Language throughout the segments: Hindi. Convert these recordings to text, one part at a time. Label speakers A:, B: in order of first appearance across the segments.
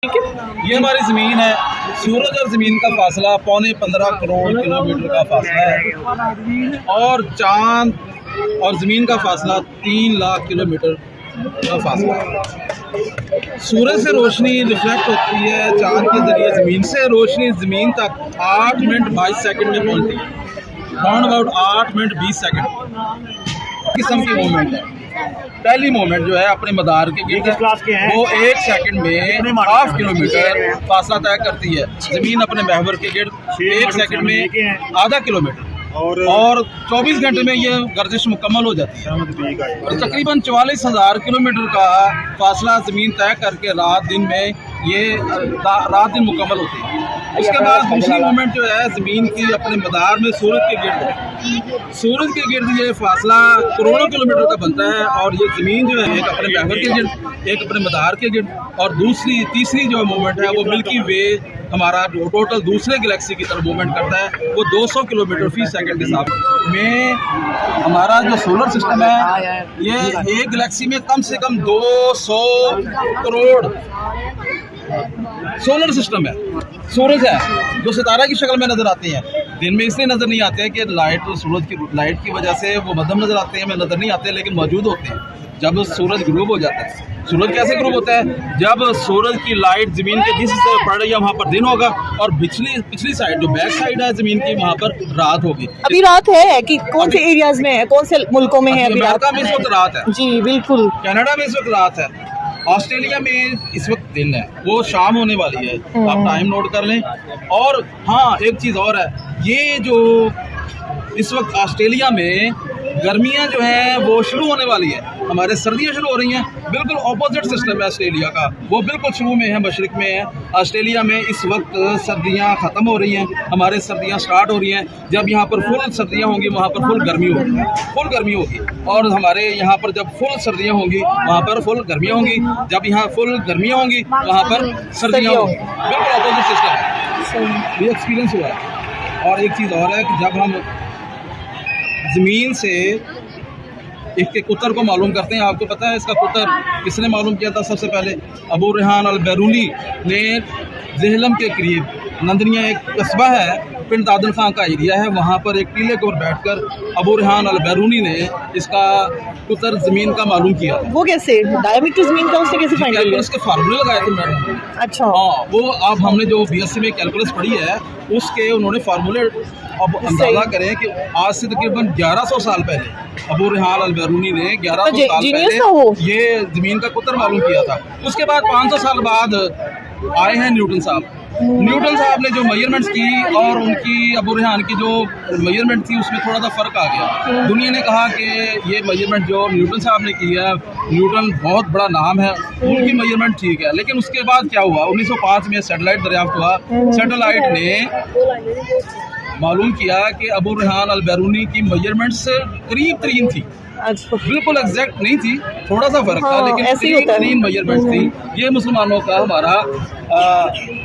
A: ये हमारी ज़मीन है। सूरज और ज़मीन का फासला 15.25 करोड़ किलोमीटर का फासला है और चांद और ज़मीन का फासला 3 लाख किलोमीटर का फासला है। सूरज से रोशनी रिफ्लेक्ट होती है चांद के ज़रिए ज़मीन से रोशनी ज़मीन तक 8 मिनट 22 सेकंड में पहुंचती है। राउंड अबाउट 8 मिनट 20 सेकंड किस्म की मूवमेंट है। पहली मोमेंट जो है अपने मदार के गिर्द वो 1 सेकंड में हाफ किलोमीटर फासला तय करती है। ज़मीन अपने महवर के गिर्द 1 सेकंड में आधा किलोमीटर और 24 घंटे में ये गर्दिश मुकम्मल हो जाती है। और तकरीबन 44,000 किलोमीटर का फासला ज़मीन तय करके रात दिन में ये रात दिन मुकम्मल होती है। उसके बाद दूसरी मूवमेंट जो है ज़मीन की अपने मदार में सूरज के गिर्द है। सूरज के गिर्द ये फासला करोड़ों किलोमीटर का बनता है और ये ज़मीन जो है एक अपने महवर के गिर्द, एक अपने मदार के गिर्द और तीसरी जो मूवमेंट है वो मिल्की वे हमारा जो टोटल दूसरे गैलेक्सी की तरफ मूवमेंट करता है वो 200 किलोमीटर फी सेकंड के हिसाब में। हमारा जो सोलर सिस्टम है ये एक गैलेक्सी में कम से कम 200 करोड़ सोलर सिस्टम है। सूरज है जो सितारा की शक्ल में नज़र आते हैं। दिन में इसलिए नज़र नहीं आते हैं कि सूरज की लाइट की वजह से वो मध्यम नज़र आते हैं, हमें नज़र नहीं आते लेकिन मौजूद होते हैं। जब सूरज ग्रूब हो जाता है, सूरज कैसे ग्रूब होता है? जब सूरज की लाइट ज़मीन के जिस हिस्से पड़ रही है वहाँ पर दिन होगा और पिछली साइड जो बैक साइड है ज़मीन की वहाँ पर रात होगी।
B: अभी रात है कि कौन से एरियाज में है, कौन से मुल्कों में है?
A: अमेरिका में इस वक्त रात है
B: जी बिल्कुल।
A: कनाडा में इस वक्त रात है। ऑस्ट्रेलिया में इस वक्त दिन है, वो शाम होने वाली है। आप टाइम नोट कर लें। और हाँ एक चीज़ और है, ये जो इस वक्त ऑस्ट्रेलिया में गर्मियाँ जो हैं वो शुरू होने वाली है, हमारे सर्दियाँ शुरू हो रही हैं। बिल्कुल ऑपोजिट सिस्टम है ऑस्ट्रेलिया का, वो बिल्कुल शुरू में है, मशरिक में है। ऑस्ट्रेलिया में इस वक्त सर्दियाँ ख़त्म हो रही हैं, हमारे सर्दियाँ स्टार्ट हो रही हैं। जब यहाँ पर फुल सर्दियाँ होंगी वहाँ पर फुल गर्मी होगी, फुल गर्मी होगी। और हमारे यहाँ पर जब फुल सर्दियाँ होंगी वहाँ पर फुल गर्मियाँ होंगी। जब यहाँ फुल गर्मियाँ होंगी वहाँ पर सर्दियाँ होंगी। बिल्कुल ऑपोजिट सिस्टम है, ये एक्सपीरियंस हुआ है। और एक चीज़ और है कि जब हम ज़मीन से एक कुतर को मालूम करते हैं, आपको पता है इसका कुतर किसने मालूम किया था? सबसे पहले अबू रेहान अल बैरूनी ने जहलम के करीब नंदनिया एक कस्बा है, पिंड दादल खां का एरिया है, वहाँ पर एक टीले को बैठकर अबू रेहान अल बैरूनी ने इसका कुतर ज़मीन का मालूम किया।
B: वो कैसे डायमीटर ज़मीन का उसने कैसे फाइंड किया?
A: उसके फार्मूले लगाए थे मैडम।
B: अच्छा
A: हाँ, वो अब हमने जो बीएससी में कैलकुलस पढ़ी है उसके उन्होंने फार्मूले। अब अंदाजा करें कि आज से तकरीबन 1100 साल पहले अबू रेहान अल बैरूनी ने 1100 साल पहले ये ज़मीन का कुतर मालूम किया था। उसके बाद 500 साल बाद आए हैं न्यूटन साहब। न्यूटन साहब ने जो मेजरमेंट्स की और उनकी अबू रेहान की जो मेजरमेंट थी उसमें थोड़ा सा फ़र्क आ गया। दुनिया ने कहा कि ये मेजरमेंट जो न्यूटन साहब ने की है, न्यूटन बहुत बड़ा नाम है, उनकी मेजरमेंट ठीक है। लेकिन उसके बाद क्या हुआ? 1905 में सैटेलाइट दरियाफ्त हुआ। सैटेलाइट ने मालूम किया कि अबू रेहान अल बैरूनी की मेजरमेंट्स करीब तरीन थी।
B: अच्छा,
A: बिल्कुल एग्जैक्ट नहीं थी, थोड़ा सा फर्क था, लेकिन करीब तरीन मेजरमेंट्स थी। ये मुसलमानों का हमारा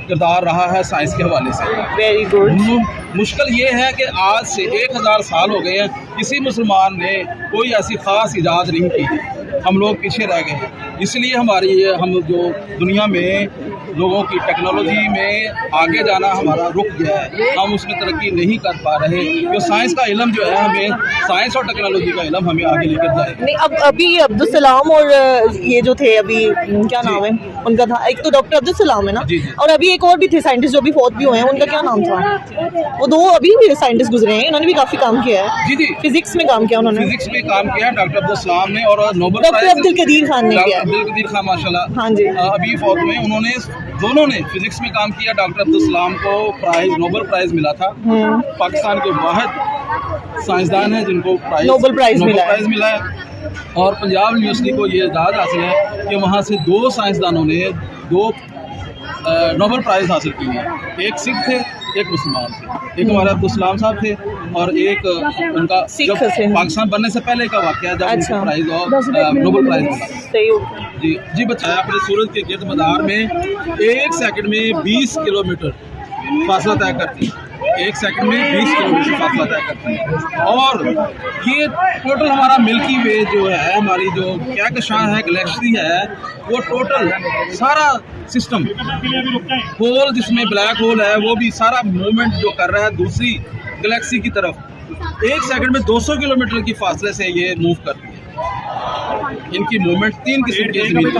A: किरदार रहा है साइंस के हवाले से।
B: Very good.
A: मुश्किल ये है कि आज से 1000 साल हो गए हैं, किसी मुसलमान ने कोई ऐसी ख़ास इजाद नहीं की, हम लोग पीछे रह गए हैं। इसलिए हम जो दुनिया में लोगों की टेक्नोलॉजी में आगे जाना हमारा रुक गया है, हम उसमें तरक्की नहीं कर पा रहे। जो साइंस का इल्म जो है, हमें साइंस और टेक्नोलॉजी का इल्म हमें आगे लेकर जाएगा।
B: नहीं, अब अभी अब्दुल सलाम और ये जो थे अभी क्या नाम है उनका था, एक तो डॉक्टर अब्दुल सलाम है ना, और अभी एक और भी थे साइंटिस्ट जो अभी फौत भी हुए हैं, उनका क्या नाम था? वो 2 अभी भी साइंटिस्ट गुजरे हैं, उन्होंने भी काफ़ी काम किया है। जी जी, फिजिक्स में काम किया उन्होंने,
A: फिजिक्स में काम किया डॉक्टर अब्दुल सलाम ने, और नोबेल
B: डॉक्टर अब्दुल कदीर खान ने किया।
A: अब्दुल कदीर खान माशाल्लाह,
B: हाँ जी,
A: अभी फौत हुए। उन्होंने दोनों ने फिजिक्स में काम किया। डॉक्टर अब्दुल सलाम को नोबेल प्राइज़ मिला था। पाकिस्तान के वाहिद साइंसदान हैं जिनको नोबेल प्राइज़ मिला है। और पंजाब यूनिवर्सिटी को ये एजाज़ हासिल है कि वहाँ से 2 साइंसदानों ने 2 नोबेल प्राइज़ हासिल किए हैं। एक सिख थे, एक मुसलमान थे। एक हमारे अब्दुल सलाम साहब थे और एक उनका पाकिस्तान बनने से पहले का वाक़या जब उनको प्राइज़ और नोबेल प्राइज़ मिला। जी बताया, अपने सूरज के गिर्द मदार में 1 सेकंड में 20 किलोमीटर फासला तय करती है। 1 सेकंड में 20 किलोमीटर फासला तय करती है। और ये टोटल हमारा मिल्की वे जो है, हमारी जो कहकशां है, गैलेक्सी है, वो टोटल सारा सिस्टम, होल जिसमें ब्लैक होल है वो भी सारा मूवमेंट जो कर रहा है दूसरी गैलेक्सी की तरफ, 1 सेकंड में 200 किलोमीटर की फासले से ये मूव करती है। इनकी मूवमेंट 3 किस्म की ज़मीन